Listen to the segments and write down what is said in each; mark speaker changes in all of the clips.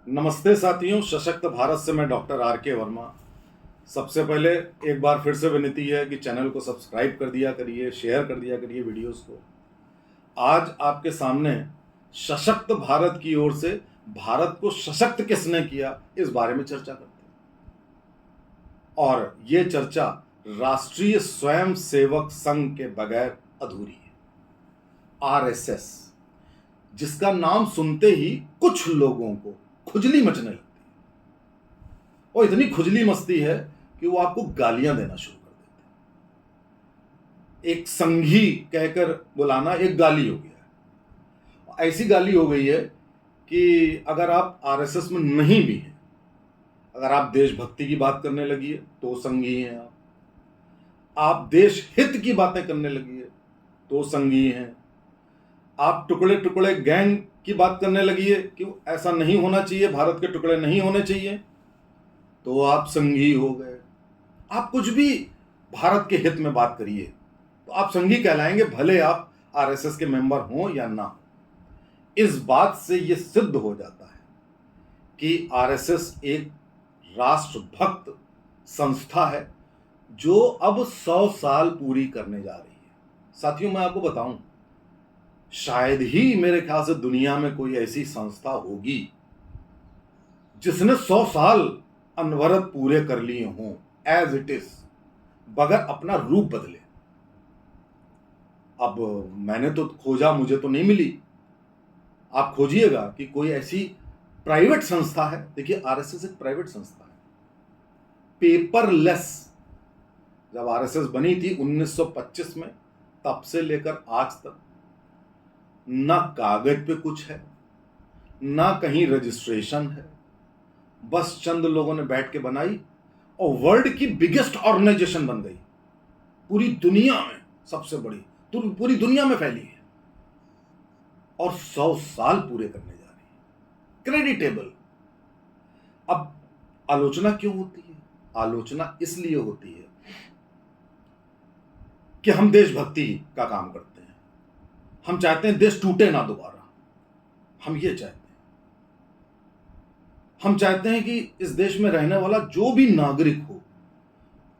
Speaker 1: नमस्ते साथियों, सशक्त भारत से मैं डॉक्टर आर के वर्मा। सबसे पहले एक बार फिर से विनती है कि चैनल को सब्सक्राइब कर दिया करिए, शेयर कर दिया करिए वीडियोस को। आज आपके सामने सशक्त भारत की ओर से भारत को सशक्त किसने किया, इस बारे में चर्चा करते हैं। और ये चर्चा राष्ट्रीय स्वयंसेवक संघ के बगैर अधूरी है। आरएसएस, जिसका नाम सुनते ही कुछ लोगों को खुजली मचने लगती है, और इतनी खुजली मचती है कि वो आपको गालियां देना शुरू कर देते हैं। एक संघी कहकर बुलाना एक गाली हो गया है। ऐसी गाली हो गई है कि अगर आप आरएसएस में नहीं भी हैं, अगर आप देशभक्ति की बात करने लगी है तो संघी हैं आप देश हित की बातें करने लगी है तो संघी हैं, आप टुकड़े टुकड़े गैंग की बात करने लगी है कि ऐसा नहीं होना चाहिए, भारत के टुकड़े नहीं होने चाहिए, तो आप संघी हो गए। आप कुछ भी भारत के हित में बात करिए तो आप संघी कहलाएंगे, भले आप आरएसएस के मेंबर हों या ना हो। इस बात से यह सिद्ध हो जाता है कि आरएसएस एक राष्ट्रभक्त संस्था है जो अब 100 साल पूरी करने जा रही है। साथियों, मैं आपको बताऊं, शायद ही मेरे ख्याल से दुनिया में कोई ऐसी संस्था होगी जिसने 100 साल अनवरत पूरे कर लिए हों एज इट इज, बगैर अपना रूप बदले। अब मैंने तो खोजा, मुझे तो नहीं मिली। आप खोजिएगा कि कोई ऐसी प्राइवेट संस्था है। देखिए, आरएसएस एक प्राइवेट संस्था है, पेपरलेस। जब आरएसएस बनी थी 1925 में, तब से लेकर आज तक ना कागज पे कुछ है, ना कहीं रजिस्ट्रेशन है, बस चंद लोगों ने बैठ के बनाई और वर्ल्ड की बिगेस्ट ऑर्गेनाइजेशन बन गई। पूरी दुनिया में सबसे बड़ी, पूरी दुनिया में फैली है और 100 साल पूरे करने जा रही है। क्रेडिटेबल। अब आलोचना क्यों होती है? आलोचना इसलिए होती है कि हम देशभक्ति का काम करते हैं, हम चाहते हैं देश टूटे ना दोबारा। हम ये चाहते हैं, हम चाहते हैं कि इस देश में रहने वाला जो भी नागरिक हो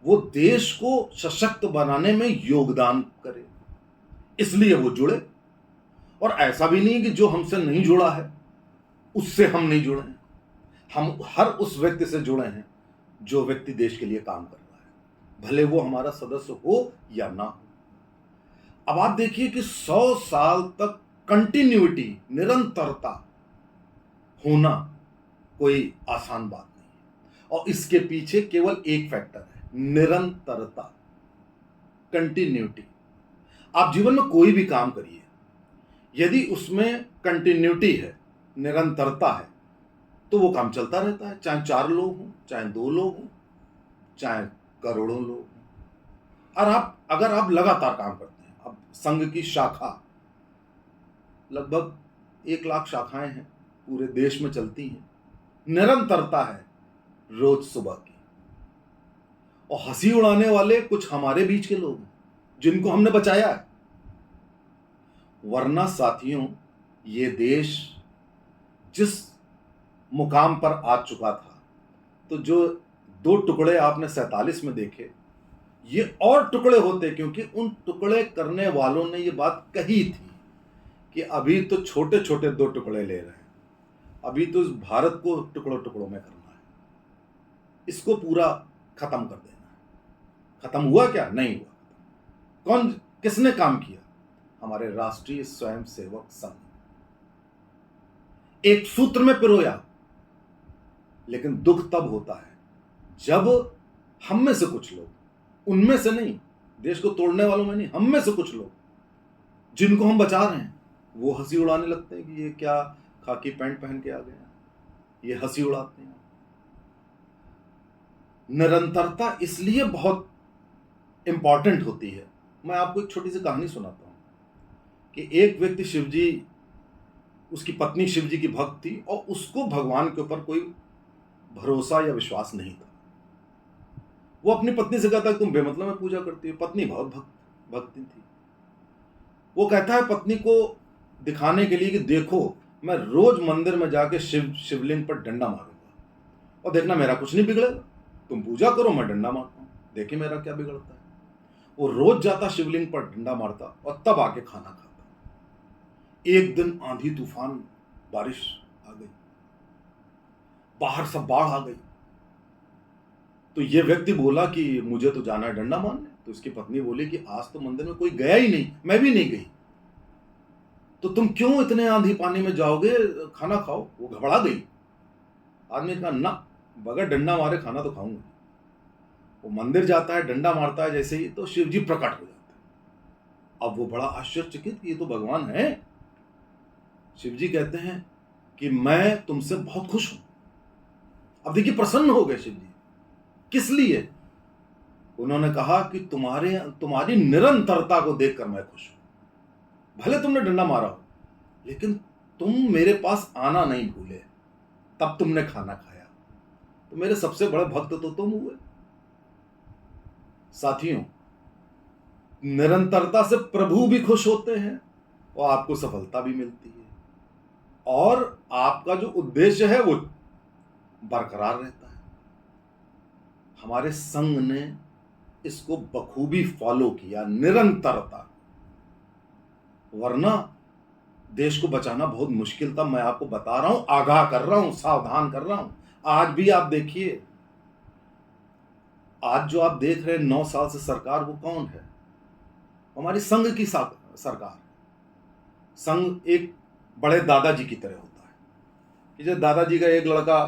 Speaker 1: वो देश को सशक्त बनाने में योगदान करे, इसलिए वो जुड़े। और ऐसा भी नहीं कि जो हमसे नहीं जुड़ा है उससे हम नहीं जुड़े हैं। हम हर उस व्यक्ति से जुड़े हैं जो व्यक्ति देश के लिए काम कर रहा है, भले वो हमारा सदस्य हो या ना हो। अब आप देखिए कि 100 साल तक कंटिन्यूटी, निरंतरता होना कोई आसान बात नहीं है, और इसके पीछे केवल एक फैक्टर है, निरंतरता, कंटिन्यूटी। आप जीवन में कोई भी काम करिए, यदि उसमें कंटिन्यूटी है, निरंतरता है, तो वो काम चलता रहता है, चाहे 4 लोग हों, चाहे 2 लोग हों, चाहे करोड़ों लोग हों। और अगर आप लगातार काम करते हैं, अब संघ की शाखा लगभग 1 लाख शाखाएं हैं, पूरे देश में चलती हैं, निरंतरता है रोज सुबह की। और हंसी उड़ाने वाले कुछ हमारे बीच के लोग हैं जिनको हमने बचाया है, वरना साथियों ये देश जिस मुकाम पर आ चुका था, तो जो 2 टुकड़े आपने 47 में देखे, ये और टुकड़े होते, क्योंकि उन टुकड़े करने वालों ने ये बात कही थी कि अभी तो छोटे छोटे 2 टुकड़े ले रहे हैं, अभी तो इस भारत को टुकड़ों टुकड़ों में करना है, इसको पूरा खत्म कर देना है। खत्म हुआ क्या? नहीं हुआ। कौन, किसने काम किया? हमारे राष्ट्रीय स्वयंसेवक संघ एक सूत्र में पिरोया। लेकिन दुख तब होता है जब हम में से कुछ लोग, उनमें से नहीं, देश को तोड़ने वालों में नहीं, हम में से कुछ लोग जिनको हम बचा रहे हैं, वो हंसी उड़ाने लगते हैं कि ये क्या खाकी पैंट पहन के आ गए हैं, ये हंसी उड़ाते हैं। निरंतरता इसलिए बहुत इंपॉर्टेंट होती है। मैं आपको एक छोटी सी कहानी सुनाता हूं कि एक व्यक्ति शिवजी, उसकी पत्नी शिवजी की भक्त थी और उसको भगवान के ऊपर कोई भरोसा या विश्वास नहीं था। वो अपनी पत्नी से कहता है, तुम बेमतलब में पूजा करती हो। पत्नी बहुत भक्ति थी। वो कहता है पत्नी को दिखाने के लिए कि देखो मैं रोज मंदिर में जाके शिवलिंग पर डंडा मारूंगा और देखना मेरा कुछ नहीं बिगड़ेगा। तुम पूजा करो, मैं डंडा मारता हूं, देखिए मेरा क्या बिगड़ता है। वो रोज जाता शिवलिंग पर डंडा मारता और तब आके खाना खाता। एक दिन आंधी तूफान, बारिश आ गई, बाहर सब बाढ़ आ गई। तो ये व्यक्ति बोला कि मुझे तो जाना है डंडा मारने। तो उसकी पत्नी बोली कि आज तो मंदिर में कोई गया ही नहीं, मैं भी नहीं गई, तो तुम क्यों इतने आंधी पानी में जाओगे, खाना खाओ। वो घबरा गई। आदमी ने कहा ना, बगैर डंडा मारे खाना तो खाऊंगा। वो मंदिर जाता है, डंडा मारता है जैसे ही, तो शिव जी प्रकट हो जाते हैं। अब वो बड़ा आश्चर्यचकित कि ये तो भगवान है। शिव जी कहते हैं कि मैं तुमसे बहुत खुश हूं। अब देखिए प्रसन्न हो गए शिव जी। किस लिए? उन्होंने कहा कि तुम्हारी निरंतरता को देखकर मैं खुश हूं। भले तुमने डंडा मारा हो, लेकिन तुम मेरे पास आना नहीं भूले, तब तुमने खाना खाया। तो मेरे सबसे बड़े भक्त तो तुम हुए। साथियों, निरंतरता से प्रभु भी खुश होते हैं और आपको सफलता भी मिलती है, और आपका जो उद्देश्य है वो बरकरार रहता है। हमारे संघ ने इसको बखूबी फॉलो किया, निरंतरता। वरना देश को बचाना बहुत मुश्किल था। मैं आपको बता रहा हूं, आगाह कर रहा हूं, सावधान कर रहा हूं। आज भी आप देखिए, आज जो आप देख रहे हैं 9 साल से सरकार, वो कौन है? हमारी संघ की सरकार। संघ एक बड़े दादाजी की तरह होता है कि जैसे दादाजी का एक लड़का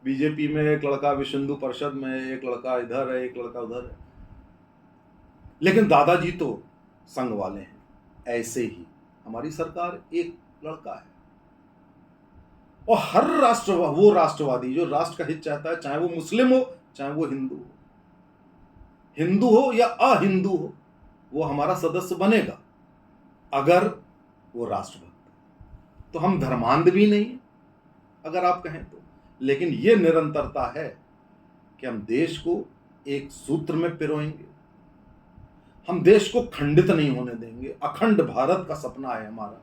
Speaker 1: बीजेपी में, एक लड़का विश्व हिंदू परिषद में, एक लड़का इधर है, एक लड़का उधर है, लेकिन दादाजी तो संघ वाले हैं। ऐसे ही हमारी सरकार एक लड़का है, और हर वो राष्ट्रवादी जो राष्ट्र का हित चाहता है, चाहे वो मुस्लिम हो, चाहे वो हिंदू हो या अहिंदू हो, वो हमारा सदस्य बनेगा अगर वो राष्ट्रभक्त। तो हम धर्मांध भी नहीं अगर आप कहें तो, लेकिन ये निरंतरता है कि हम देश को एक सूत्र में पिरोएंगे। हम देश को खंडित नहीं होने देंगे। अखंड भारत का सपना है हमारा।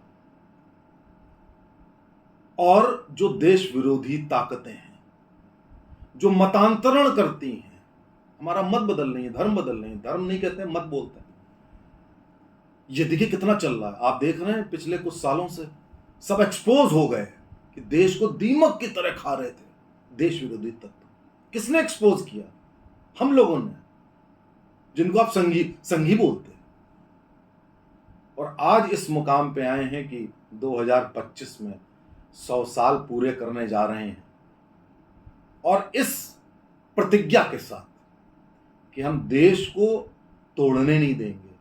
Speaker 1: और जो देश विरोधी ताकतें हैं, जो मतांतरण करती हैं, हमारा मत बदल नहीं है, धर्म बदल नहीं है, धर्म नहीं कहते हैं, मत बोलते हैं। ये देखिए कितना चल रहा है। आप देख रहे हैं पिछले कुछ सालों से सब एक्सपोज हो गए कि देश को दीमक की तरह खा रहे थे देश विरोधी तत्व। किसने एक्सपोज किया? हम लोगों ने, जिनको आप संघी बोलते हैं। और आज इस मुकाम पे आए हैं कि 2025 में 100 साल पूरे करने जा रहे हैं, और इस प्रतिज्ञा के साथ कि हम देश को तोड़ने नहीं देंगे,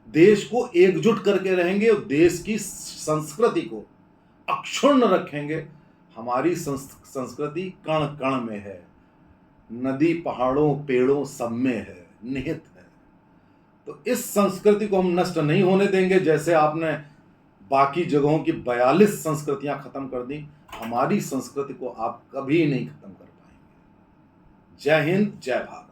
Speaker 1: देश को एकजुट करके रहेंगे और देश की संस्कृति को अक्षुण्ण रखेंगे। हमारी संस्कृति कण कण में है, नदी पहाड़ों पेड़ों सब में है, निहित है। तो इस संस्कृति को हम नष्ट नहीं होने देंगे। जैसे आपने बाकी जगहों की 42 संस्कृतियां खत्म कर दी, हमारी संस्कृति को आप कभी नहीं खत्म कर पाएंगे। जय हिंद, जय भारत।